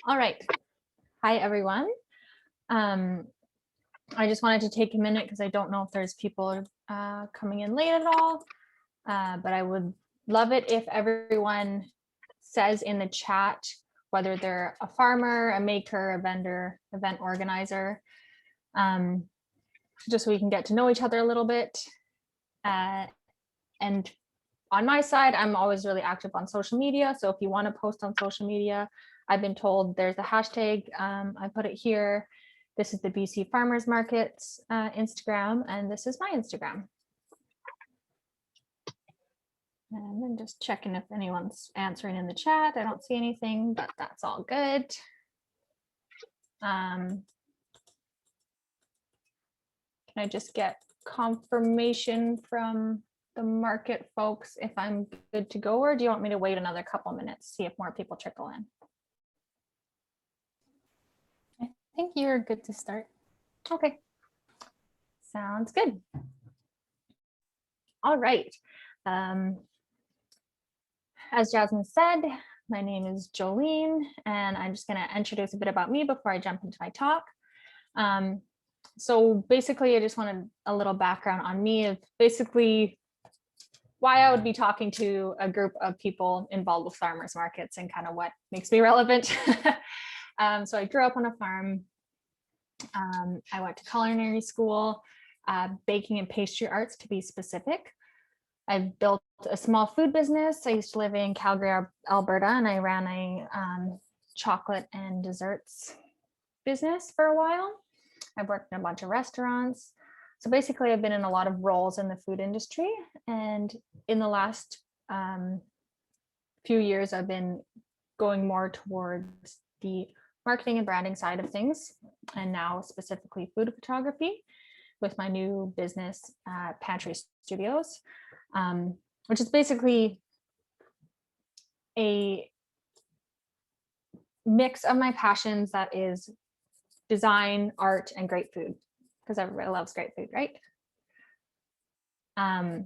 All right. Hi, everyone. I just wanted to take a minute because I don't know if there's people coming in late at all, but I would love it if everyone says in the chat whether they're a farmer, a maker, a vendor, event organizer, just so we can get to know each other a little bit. And on my side, I'm always really active on social media. So if you want to post on social media, I've been told there's a hashtag. I put it here. This is the BC Farmers Markets Instagram, and this is my Instagram. And then just checking if anyone's answering in the chat. I don't see anything, but that's all good. Can I just get confirmation from the market folks if I'm good to go, or do you want me to wait another couple minutes, see if more people trickle in? I think you're good to start. Okay, sounds good. All right. As Jasmine said, my name is Jolene, and I'm just going to introduce a bit about me before I jump into my talk. So basically, I just wanted a little background on me of basically why I would be talking to a group of people involved with farmers markets and kind of what makes me relevant. So I grew up on a farm. I went to culinary school, baking and pastry arts to be specific. I've built a small food business. I used to live in Calgary, Alberta, and I ran a chocolate and desserts business for a while. I've worked in a bunch of restaurants. So basically, I've been in a lot of roles in the food industry. And in the last few years, I've been going more towards the marketing and branding side of things, and now specifically food photography with my new business, Pantry Studios, which is basically a mix of my passions that is design, art, and great food, because everybody loves great food, right? I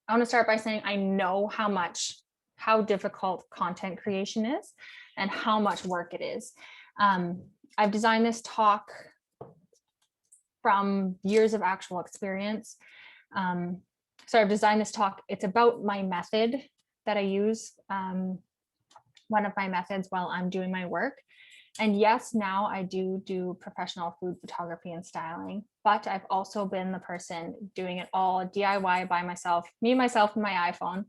want to start by saying I know how difficult content creation is and how much work it is. I've designed this talk from years of actual experience. So I've designed this talk. It's about my method that I use, one of my methods while I'm doing my work. And yes, now I do professional food photography and styling, but I've also been the person doing it all DIY by myself, myself, and my iPhone.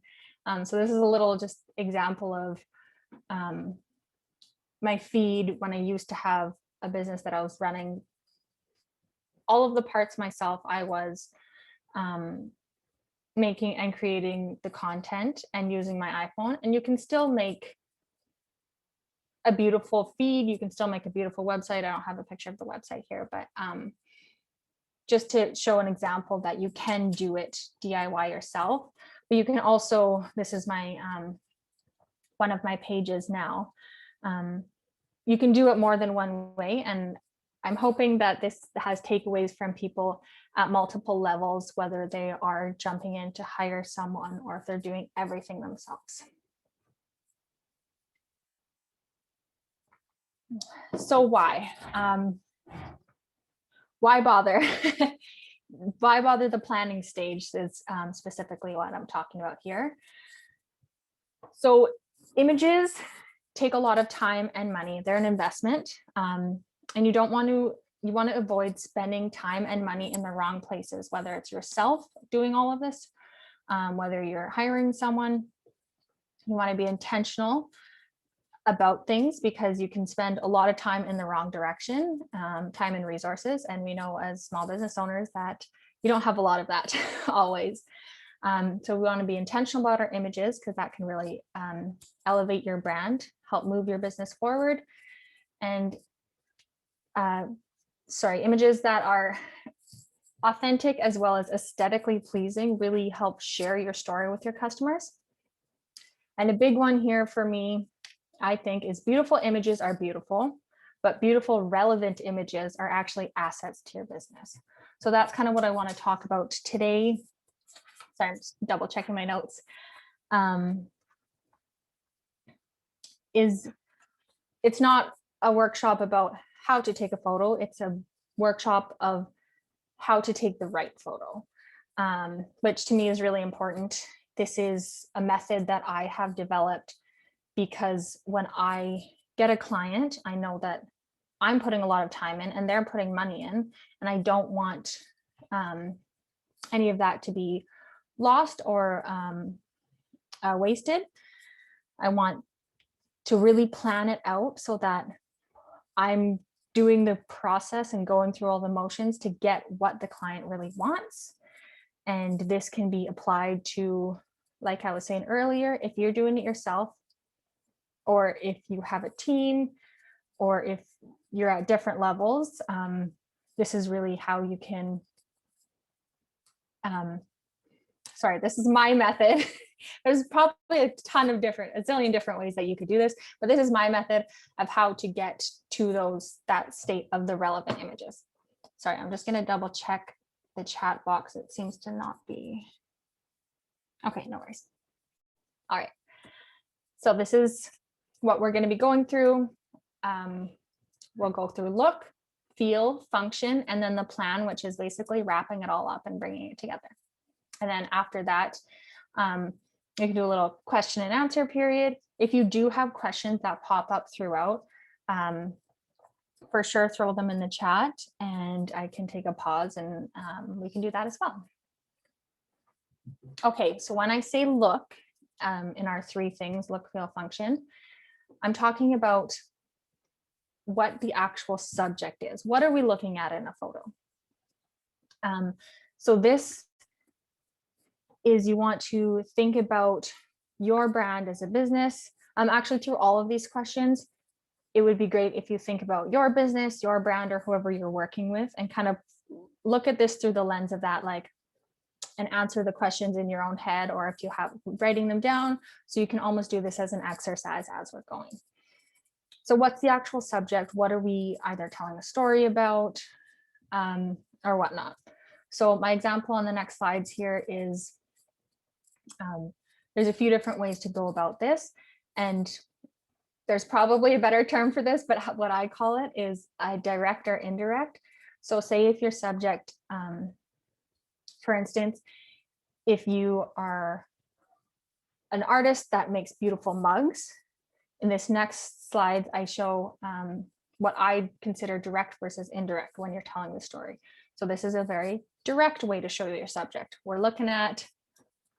So this is a little just example of my feed when I used to have a business that I was running all of the parts myself. I was making and creating the content and using my iPhone, and you can still make a beautiful feed. You can still make a beautiful website. I don't have a picture of the website here, but just to show an example that you can do it DIY yourself, but you can also, this is my one of my pages now. You can do it more than one way, and I'm hoping that this has takeaways from people at multiple levels, whether they are jumping in to hire someone or if they're doing everything themselves. So why bother? Why bother the planning stage is specifically what I'm talking about here. So images take a lot of time and money. They're an investment, and you want to avoid spending time and money in the wrong places, whether it's yourself doing all of this, whether you're hiring someone. You want to be intentional about things because you can spend a lot of time in the wrong direction, time and resources. And we know as small business owners that you don't have a lot of that always. So we want to be intentional about our images because that can really elevate your brand, help move your business forward. And images that are authentic as well as aesthetically pleasing really help share your story with your customers. And a big one here for me, I think, is beautiful images are beautiful, but beautiful relevant images are actually assets to your business. So that's kind of what I want to talk about today. Sorry, I'm just double checking my notes. Is it's not a workshop about how to take a photo. It's a workshop of how to take the right photo, which to me is really important. This is a method that I have developed because when I get a client, I know that I'm putting a lot of time in and they're putting money in, and I don't want any of that to be lost or wasted. I want to really plan it out so that I'm doing the process and going through all the motions to get what the client really wants. And this can be applied to, like I was saying earlier, if you're doing it yourself, or if you have a team, or if you're at different levels, this is really how you can, this is my method. There's probably a zillion different ways that you could do this, but this is my method of how to get to that state of the relevant images. Sorry, I'm just going to double check the chat box. It seems to not be. Okay, no worries. All right. So this is what we're going to be going through. We'll go through look, feel, function, and then the plan, which is basically wrapping it all up and bringing it together. And then after that, you can do a little question and answer period. If you do have questions that pop up throughout, for sure, throw them in the chat and I can take a pause and we can do that as well. Okay, so when I say look, in our three things, look, feel, function, I'm talking about what the actual subject is. What are we looking at in a photo? So this is, you want to think about your brand as a business. Actually, through all of these questions, it would be great if you think about your business, your brand, or whoever you're working with, and kind of look at this through the lens of that, like, and answer the questions in your own head, or if you have writing them down, so you can almost do this as an exercise as we're going. So what's the actual subject? What are we either telling a story about, or whatnot? So my example on the next slides here is, there's a few different ways to go about this, and there's probably a better term for this, but what I call it is a direct or indirect. So say if your subject, for instance, if you are an artist that makes beautiful mugs, in this next slide, I show what I consider direct versus indirect when you're telling the story. So this is a very direct way to show your subject. We're looking at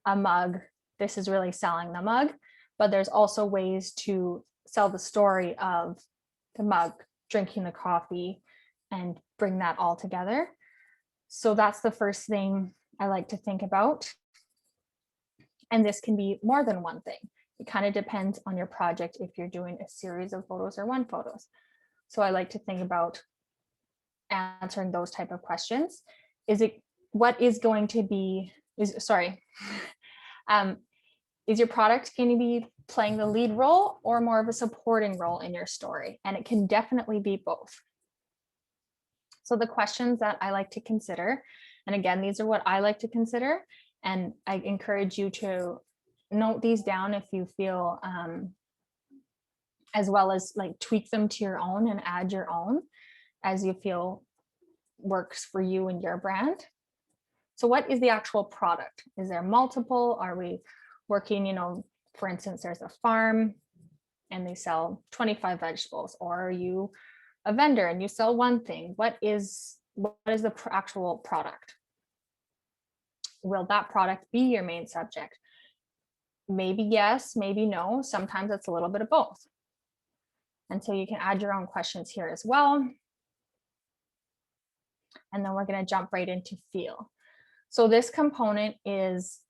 a mug. This is really selling the mug, but there's also ways to sell the story of the mug, drinking the coffee, and bring that all together. So that's the first thing I like to think about. And this can be more than one thing. It kind of depends on your project if you're doing a series of photos or one photos. So I like to think about answering those type of questions. Is your product going to be playing the lead role or more of a supporting role in your story? And it can definitely be both. So the questions that I like to consider, and again, these are what I like to consider, and I encourage you to note these down if you feel, as well as like tweak them to your own and add your own as you feel works for you and your brand. So what is the actual product? Is there multiple? Are we working, for instance, there's a farm and they sell 25 vegetables, or are you a vendor and you sell one thing? What is the actual product? Will that product be your main subject? Maybe yes, maybe no. Sometimes it's a little bit of both. And so you can add your own questions here as well. And then we're going to jump right into feel. So this component is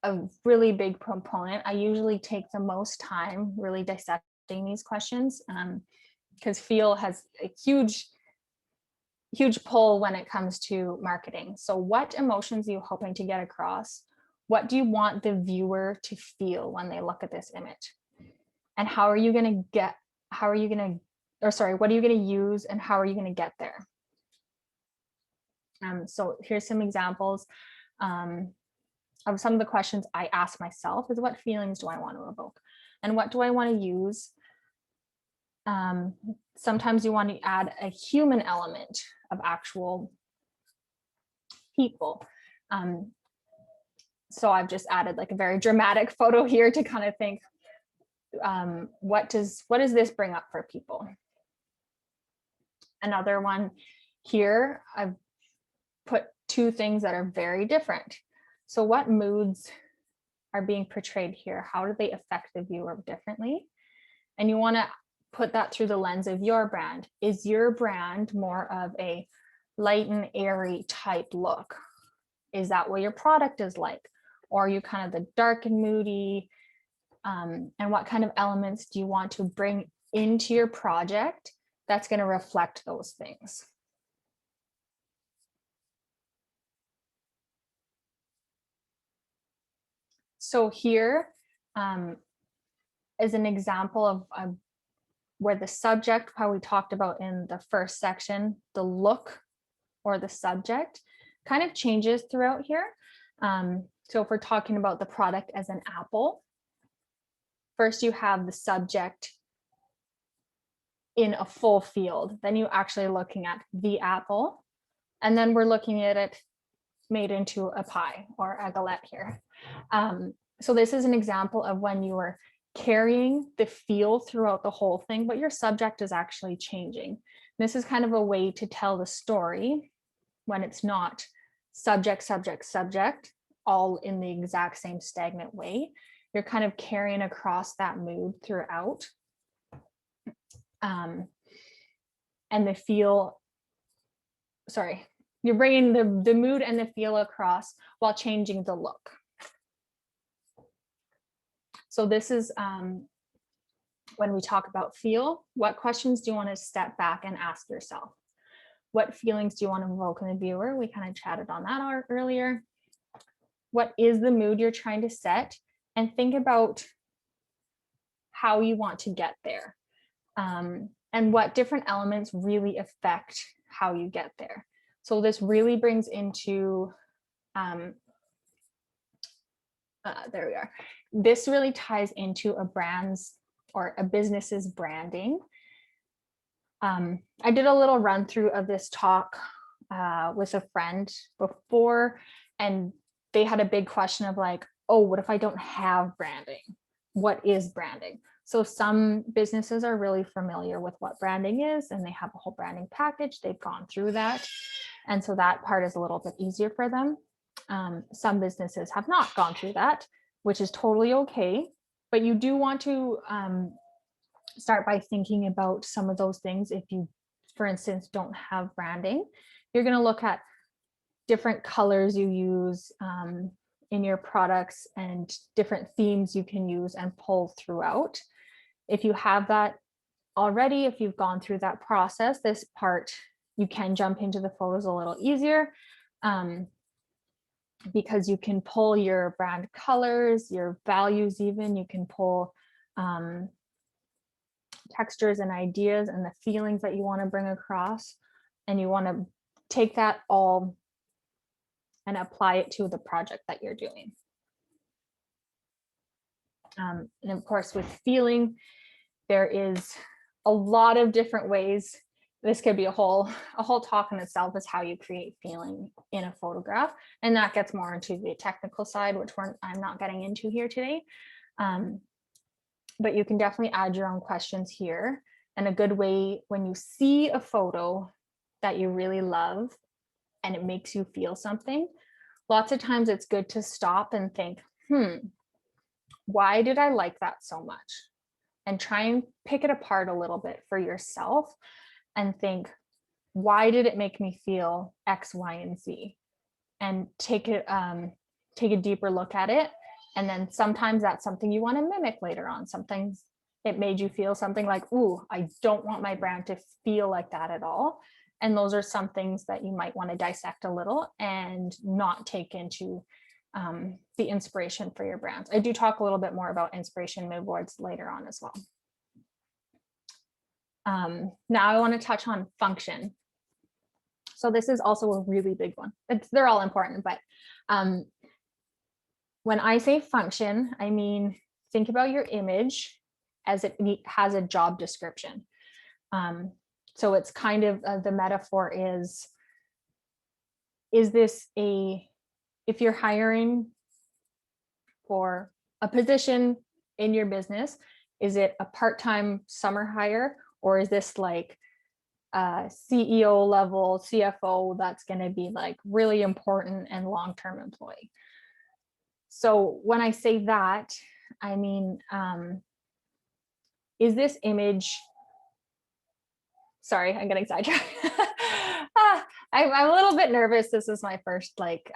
a really big component. I usually take the most time really dissecting these questions, because feel has a huge pull when it comes to marketing. So what emotions are you hoping to get across? What do you want the viewer to feel when they look at this image? And what are you going to use and how are you going to get there? So here's some examples of some of the questions I ask myself is, what feelings do I want to evoke? And what do I want to use Sometimes you want to add a human element of actual people. So I've just added like a very dramatic photo here to kind of think, what does this bring up for people? Another one here, I've put two things that are very different. So what moods are being portrayed here? How do they affect the viewer differently? And you want to put that through the lens of your brand. Is your brand more of a light and airy type look? Is that what your product is like? Or are you kind of the dark and moody? And what kind of elements do you want to bring into your project that's going to reflect those things? So here is an example of where the subject, how we talked about in the first section, the look or the subject kind of changes throughout here. So if we're talking about the product as an apple, first you have the subject in a full field, then you actually looking at the apple, and then we're looking at it made into a pie or a galette here. So this is an example of when you are carrying the feel throughout the whole thing, but your subject is actually changing. This is kind of a way to tell the story when it's not subject, subject, subject, all in the exact same stagnant way. You're kind of carrying across that mood throughout. And the feel, sorry, you're bringing the mood and the feel across while changing the look. So this is when we talk about feel, what questions do you want to step back and ask yourself? What feelings do you want to evoke in the viewer? We kind of chatted on that earlier. What is the mood you're trying to set? And think about how you want to get there. And what different elements really affect how you get there. So this really brings into, there we are. This really ties into a brand's or a business's branding. I did a little run through of this talk with a friend before, and they had a big question of like, oh, what if I don't have branding? What is branding? So some businesses are really familiar with what branding is, and they have a whole branding package. They've gone through that. And so that part is a little bit easier for them. Some businesses have not gone through that, which is totally okay. But you do want to start by thinking about some of those things. If you, for instance, don't have branding, you're going to look at different colors you use in your products and different themes you can use and pull throughout. If you have that already, if you've gone through that process, this part, you can jump into the photos a little easier because you can pull your brand colors, your values even, you can pull textures and ideas and the feelings that you want to bring across, and you want to take that all and apply it to the project that you're doing. And of course, with feeling, there is a lot of different ways. This could be a whole talk in itself, is how you create feeling in a photograph, and that gets more into the technical side, which I'm not getting into here today. But you can definitely add your own questions here. And a good way, when you see a photo that you really love and it makes you feel something, lots of times it's good to stop and think, why did I like that so much? And try and pick it apart a little bit for yourself and think, why did it make me feel X, Y, and Z? And take a deeper look at it. And then sometimes that's something you want to mimic later on. Sometimes it made you feel something like, ooh, I don't want my brand to feel like that at all. And those are some things that you might want to dissect a little and not take into the inspiration for your brands. I do talk a little bit more about inspiration mood boards later on as well. Now I want to touch on function. So this is also a really big one. They're all important, but when I say function, I mean, think about your image as it has a job description. So it's kind of the metaphor is this if you're hiring for a position in your business, is it a part-time summer hire, or is this like a CEO level CFO that's going to be like really important and long-term employee? So when I say that, I mean, is this image, sorry, I'm getting sidetracked. I'm a little bit nervous. This is my first like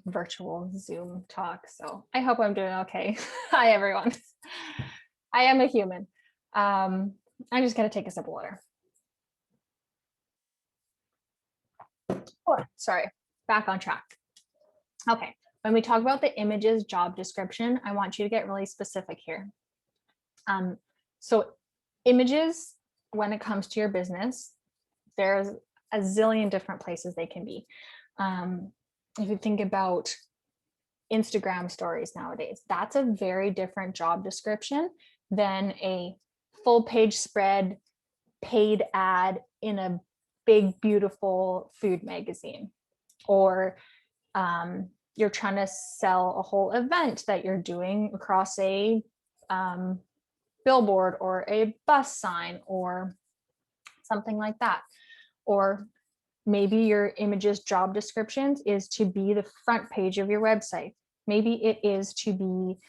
virtual Zoom talk, so I hope I'm doing okay. Hi, everyone. I am a human. I'm just gonna take a sip of water. Oh, sorry, back on track. Okay, when we talk about the images job description, I want you to get really specific here. So images, when it comes to your business, there's a zillion different places they can be. If you think about Instagram stories nowadays, that's a very different job description than a full page spread paid ad in a big, beautiful food magazine, or you're trying to sell a whole event that you're doing across a billboard or a bus sign or something like that. Or maybe your images job descriptions is to be the front page of your website. Maybe it is to be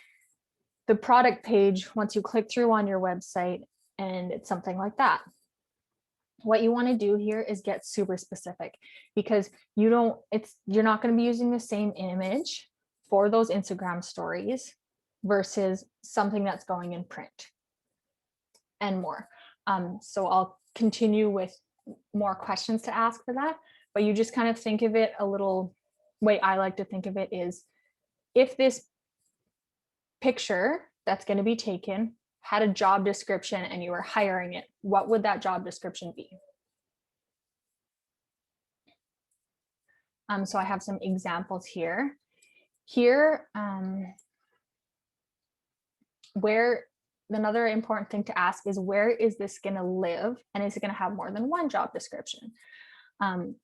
the product page once you click through on your website, and it's something like that. What you want to do here is get super specific, because you're not going to be using the same image for those Instagram stories versus something that's going in print and more. So I'll continue with more questions to ask for that, but you just kind of think of it a little way I like to think of it is, if this picture that's going to be taken had a job description and you were hiring it, what would that job description be? So I have some examples here. Here, where another important thing to ask is, where is this going to live, and is it going to have more than one job description?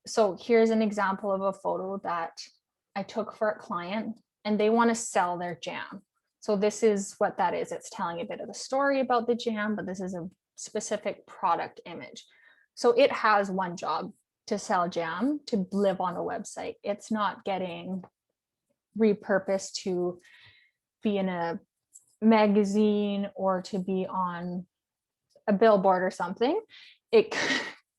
So here's an example of a photo that I took for a client, and they want to sell their jam. So this is what that is. It's telling a bit of the story about the jam, but this is a specific product image. So it has one job: to sell jam, to live on a website. It's not getting repurposed to be in a magazine or to be on a billboard or something. It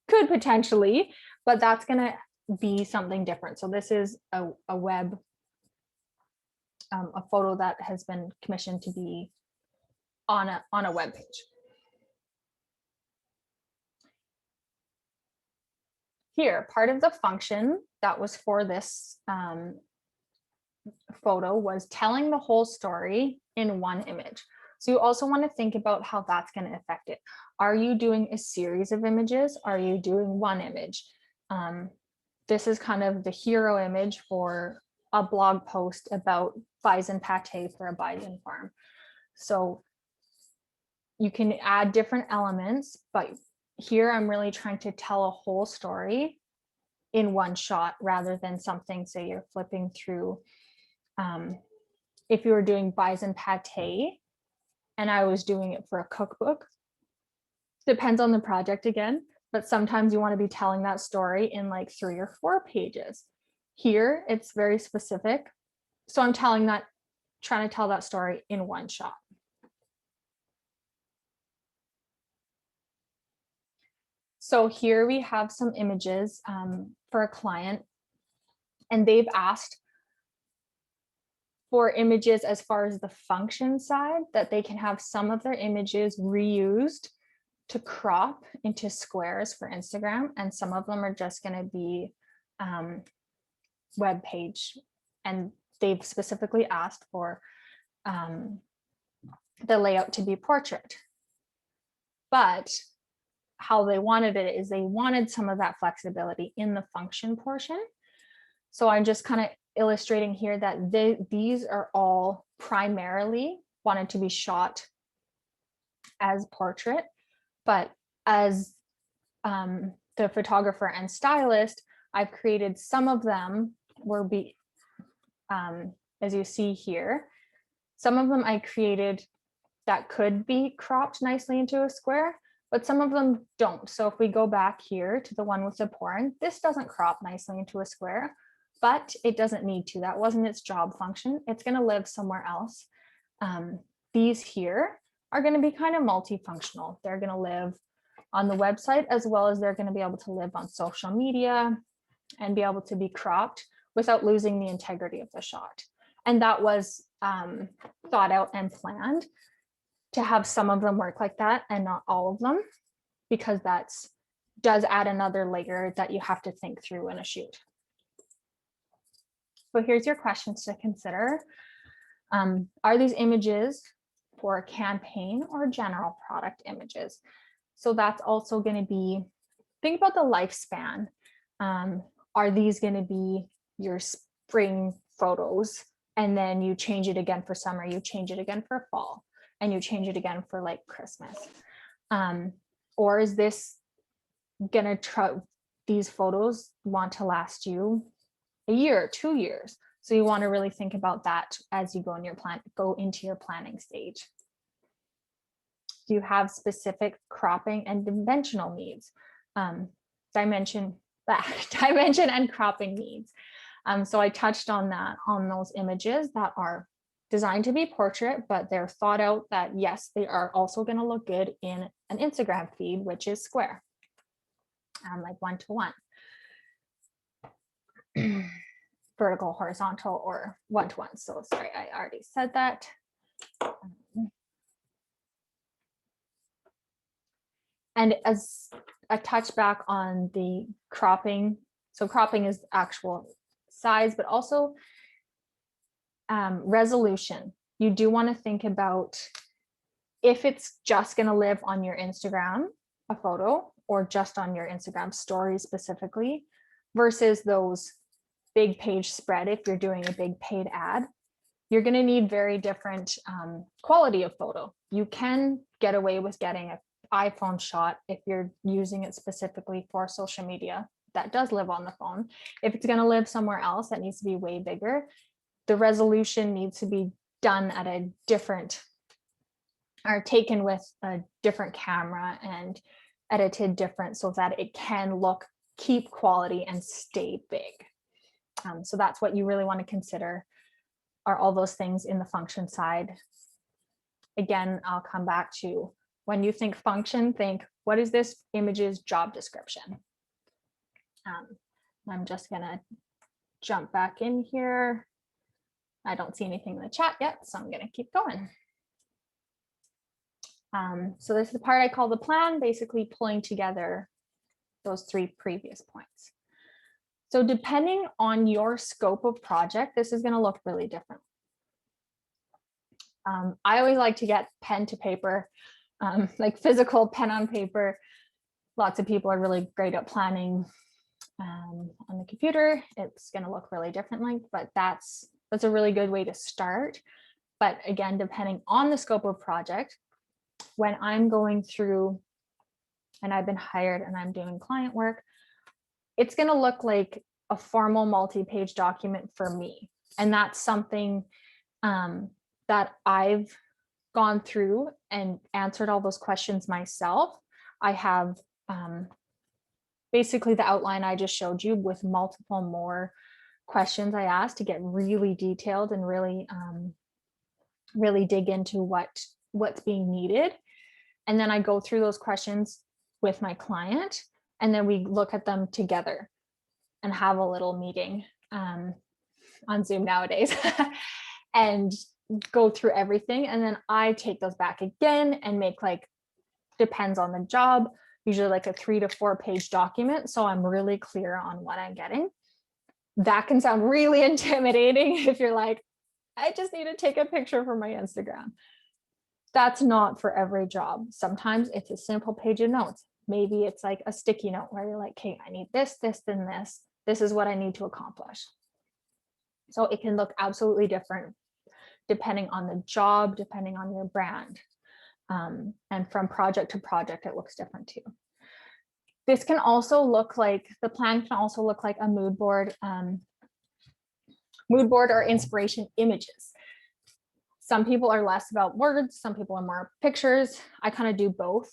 could potentially, but that's going to be something different. So this is a web, a photo that has been commissioned to be on a web page. Here, part of the function that was for this photo was telling the whole story in one image. So you also want to think about how that's going to affect it. Are you doing a series of images? Are you doing one image? This is kind of the hero image for a blog post about bison pate for a bison farm. So you can add different elements, but here I'm really trying to tell a whole story in one shot, rather than something, say you're flipping through, if you were doing bison pate and I was doing it for a cookbook, depends on the project again, but sometimes you want to be telling that story in like 3 or 4 pages. Here, it's very specific. So I'm trying to tell that story in one shot. So here we have some images for a client, and they've asked for images as far as the function side, that they can have some of their images reused to crop into squares for Instagram, and some of them are just going to be web page, and they've specifically asked for the layout to be portrait. But how they wanted it is they wanted some of that flexibility in the function portion. So I'm just kind of illustrating here that these are all primarily wanted to be shot as portrait, but as the photographer and stylist, I've created some of them as you see here, some of them I created that could be cropped nicely into a square, but some of them don't. So if we go back here to the one with the pouring, this doesn't crop nicely into a square, but it doesn't need to. That wasn't its job function. It's going to live somewhere else. These here are going to be kind of multifunctional. They're going to live on the website, as well as they're going to be able to live on social media and be able to be cropped without losing the integrity of the shot. And that was thought out and planned to have some of them work like that and not all of them, because that's does add another layer that you have to think through in a shoot. So here's your questions to consider. Are these images for a campaign or general product images? So that's also going to be, think about the lifespan. Are these going to be your spring photos, and then you change it again for summer, you change it again for fall, and you change it again for like Christmas? Or is this gonna try, these photos want to last you a year, 2 years? So you want to really think about that as you go into your planning stage. Do you have specific cropping and dimensional needs? Dimension and cropping needs. So I touched on that, on those images that are designed to be portrait, but they're thought out that yes, they are also going to look good in an Instagram feed, which is square, like 1-to-1, vertical, horizontal, or 1-to-1. So sorry, I already said that. And as a touch back on the cropping, so cropping is actual size, but also resolution. You do want to think about if it's just going to live on your Instagram, a photo, or just on your Instagram stories specifically, versus those big page spread. If you're doing a big paid ad, you're going to need very different quality of photo. You can get away with getting an iPhone shot if you're using it specifically for social media. That does live on the phone. If it's going to live somewhere else, that needs to be way bigger. The resolution needs to be done at a different, or taken with a different camera and edited different, so that it can keep quality and stay big. So that's what you really want to consider, are all those things in the function side. Again, I'll come back to, when you think function, think, what is this image's job description? I'm just gonna jump back in here. I don't see anything in the chat yet, so I'm gonna keep going. So this is the part I call the plan, basically pulling together those 3 previous points. So depending on your scope of project, this is going to look really different. I always like to get pen to paper, like physical pen on paper. Lots of people are really great at planning on the computer. It's going to look really differently, but that's a really good way to start. But again, depending on the scope of project, when I'm going through and I've been hired and I'm doing client work, it's going to look like a formal multi-page document for me. And that's something that I've gone through and answered all those questions myself. I have basically the outline I just showed you with multiple more questions I asked to get really detailed and really, really dig into what's being needed. And then I go through those questions with my client, and then we look at them together and have a little meeting on Zoom nowadays and go through everything. And then I take those back again and make, like, depends on the job, usually like a 3 to 4 page document. So I'm really clear on what I'm getting. That can sound really intimidating if you're like, I just need to take a picture for my Instagram. That's not for every job. Sometimes it's a simple page of notes. Maybe it's like a sticky note where you're like, okay, I need this, this, and this. This is what I need to accomplish. So it can look absolutely different depending on the job, depending on your brand. And from project to project, it looks different too. This can also look like, the plan can also look like a mood board or inspiration images. Some people are less about words, some people are more pictures. I kind of do both.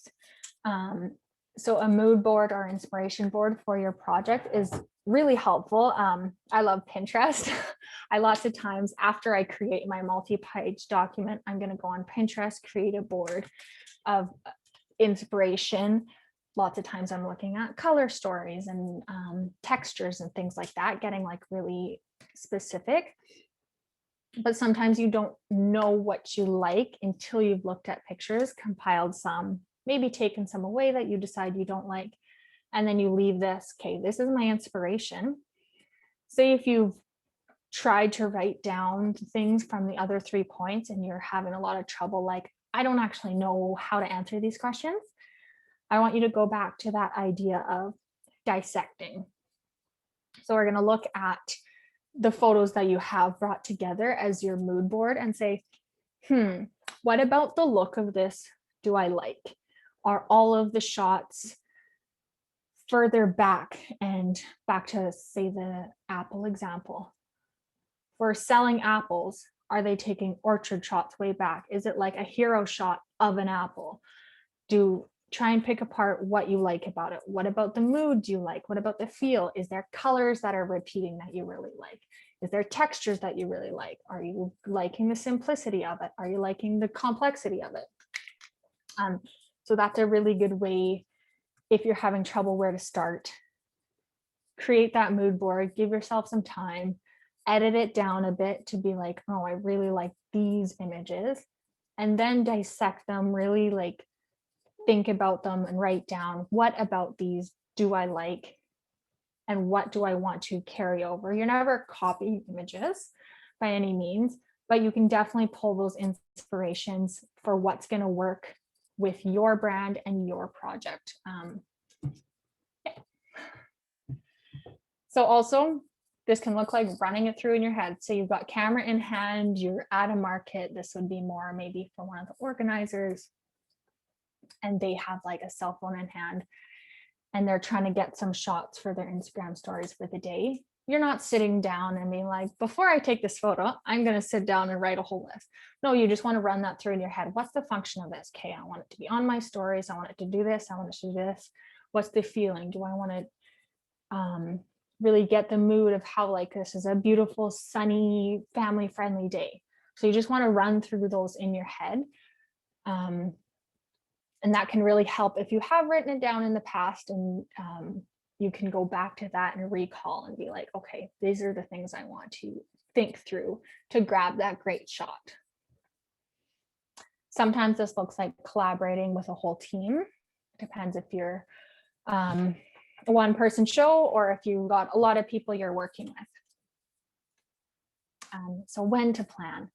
So a mood board or inspiration board for your project is really helpful. I love Pinterest. I lots of times after I create my multi-page document, I'm going to go on Pinterest, create a board of inspiration. Lots of times I'm looking at color stories and textures and things like that, getting like really specific. But sometimes you don't know what you like until you've looked at pictures, compiled some, maybe taken some away that you decide you don't like, and then you leave this, okay, this is my inspiration. Say if you've tried to write down things from the other 3 points and you're having a lot of trouble, like, I don't actually know how to answer these questions. I want you to go back to that idea of dissecting. So we're going to look at the photos that you have brought together as your mood board and say, what about the look of this do I like? Are all of the shots further back, and back to say the apple example? For selling apples, are they taking orchard shots way back? Is it like a hero shot of an apple? Try and pick apart what you like about it. What about the mood do you like? What about the feel? Is there colors that are repeating that you really like? Is there textures that you really like? Are you liking the simplicity of it? Are you liking the complexity of it? So that's a really good way, if you're having trouble where to start, create that mood board, give yourself some time, edit it down a bit to be like, oh, I really like these images, and then dissect them, really like think about them and write down, what about these do I like and what do I want to carry over? You're never copying images by any means, but you can definitely pull those inspirations for what's going to work with your brand and your project. Yeah. So also, this can look like running it through in your head. So you've got camera in hand, you're at a market. This would be more maybe for one of the organizers, and they have like a cell phone in hand and they're trying to get some shots for their Instagram stories for the day. You're not sitting down and being like, before I take this photo, I'm going to sit down and write a whole list. No, you just want to run that through in your head. What's the function of this? Okay, I want it to be on my stories. I want it to do this. I want it to do this. What's the feeling? Do I want to really get the mood of how like this is a beautiful, sunny, family-friendly day? So you just want to run through those in your head. And that can really help if you have written it down in the past, and you can go back to that and recall and be like, okay, these are the things I want to think through to grab that great shot. Sometimes this looks like collaborating with a whole team. Depends if you're a one-person show or if you've got a lot of people you're working with. So when to plan.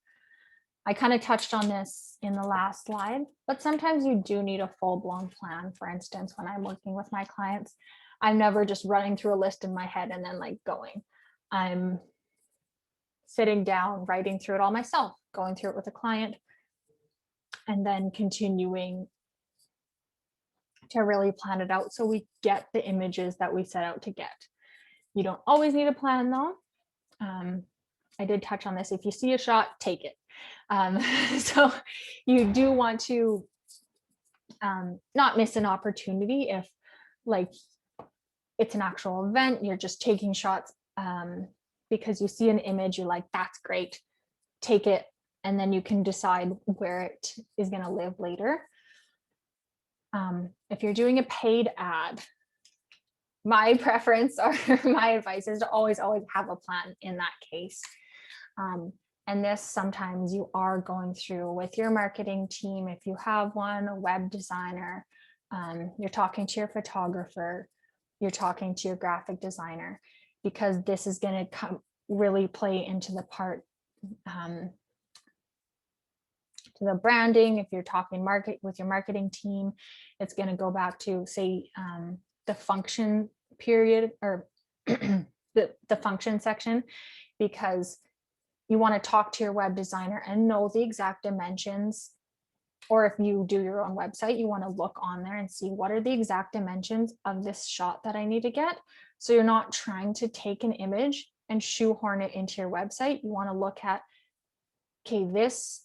I kind of touched on this in the last slide, but sometimes you do need a full-blown plan. For instance, when I'm working with my clients, I'm never just running through a list in my head and then like going. I'm sitting down, writing through it all myself, going through it with a client, and then continuing to really plan it out so we get the images that we set out to get. You don't always need a plan though. I did touch on this. If you see a shot, take it. So you do want to not miss an opportunity if like it's an actual event, you're just taking shots because you see an image, you're like, that's great, take it, and then you can decide where it is going to live later. If you're doing a paid ad, my preference or my advice is to always have a plan in that case. And this sometimes you are going through with your marketing team. If you have one, a web designer, you're talking to your photographer, you're talking to your graphic designer, because this is going to really play into the part to the branding. If you're talking market with your marketing team, it's going to go back to say the function period or the function section, because you want to talk to your web designer and know the exact dimensions or if you do your own website, you want to look on there and see what are the exact dimensions of this shot that I need to get. So you're not trying to take an image and shoehorn it into your website. You want to look at, okay, this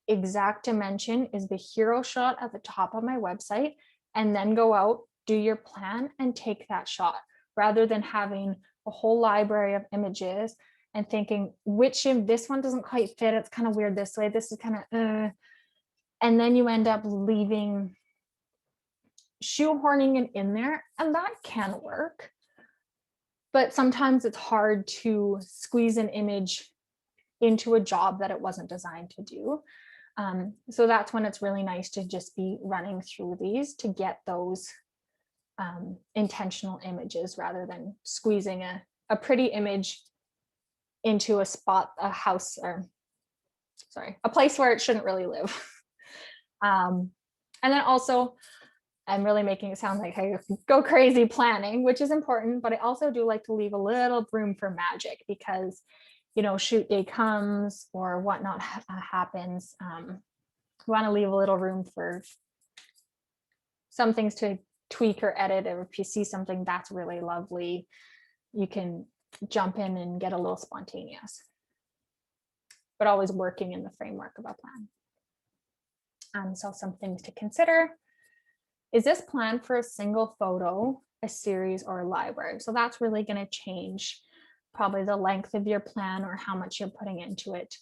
exact dimension is the hero shot at the top of my website, and then go out, do your plan, and take that shot, rather than having a whole library of images and thinking which of this one doesn't quite fit. It's kind of weird this way. This is kind of, and then you end up shoehorning it in there, and that can work. But sometimes it's hard to squeeze an image into a job that it wasn't designed to do. So that's when it's really nice to just be running through these to get those intentional images, rather than squeezing a pretty image into a spot, a house, or sorry, a place where it shouldn't really live. And then also, I'm really making it sound like I go crazy planning, which is important, but I also do like to leave a little room for magic, because, you know, shoot day comes or whatnot happens. You want to leave a little room for some things to tweak or edit, or if you see something that's really lovely, you can jump in and get a little spontaneous, but always working in the framework of a plan. So some things to consider. Is this plan for a single photo, a series, or a library? So that's really going to change probably the length of your plan or how much you're putting into it.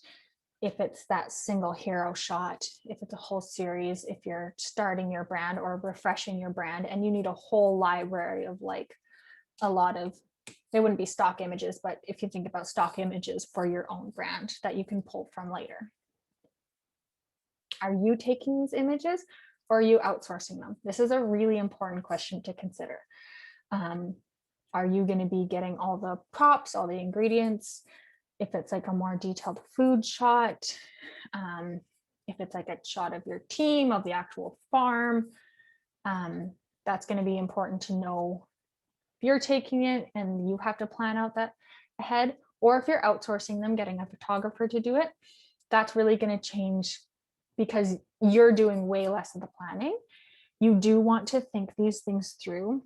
If it's that single hero shot, if it's a whole series, if you're starting your brand or refreshing your brand and you need a whole library of like a lot of, they wouldn't be stock images, but if you think about stock images for your own brand that you can pull from later. Are you taking these images or are you outsourcing them? This is a really important question to consider. Are you going to be getting all the props, all the ingredients? If it's like a more detailed food shot, if it's like a shot of your team, of the actual farm, that's going to be important to know if you're taking it and you have to plan out that ahead, or if you're outsourcing them, getting a photographer to do it, that's really going to change because you're doing way less of the planning. You do want to think these things through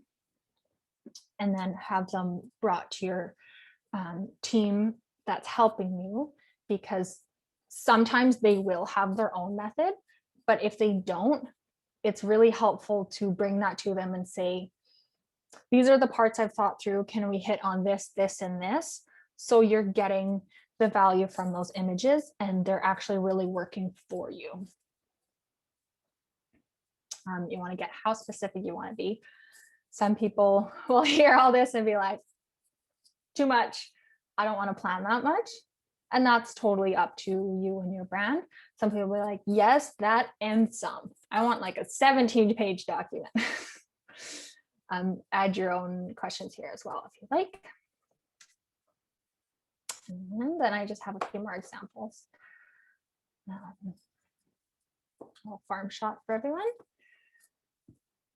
and then have them brought to your team that's helping you, because sometimes they will have their own method, but if they don't, it's really helpful to bring that to them and say, these are the parts I've thought through. Can we hit on this, this, and this? So you're getting the value from those images and they're actually really working for you. You want to get how specific you want to be. Some people will hear all this and be like, too much. I don't want to plan that much. And that's totally up to you and your brand. Some people will be like, yes, that and some. I want like a 17-page document. Add your own questions here as well if you like. And then I just have a few more examples. A little farm shot for everyone.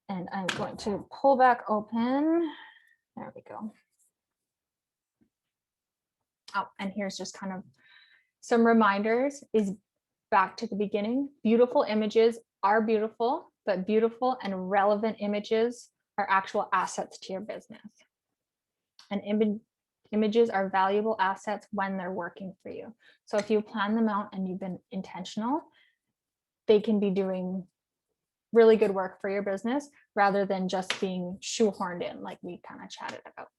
And I'm going to pull back open. There we go. Oh, and here's just kind of some reminders, is back to the beginning. Beautiful images are beautiful, but beautiful and relevant images are actual assets to your business. And images are valuable assets when they're working for you. So if you plan them out and you've been intentional, they can be doing really good work for your business rather than just being shoehorned in like we kind of chatted about.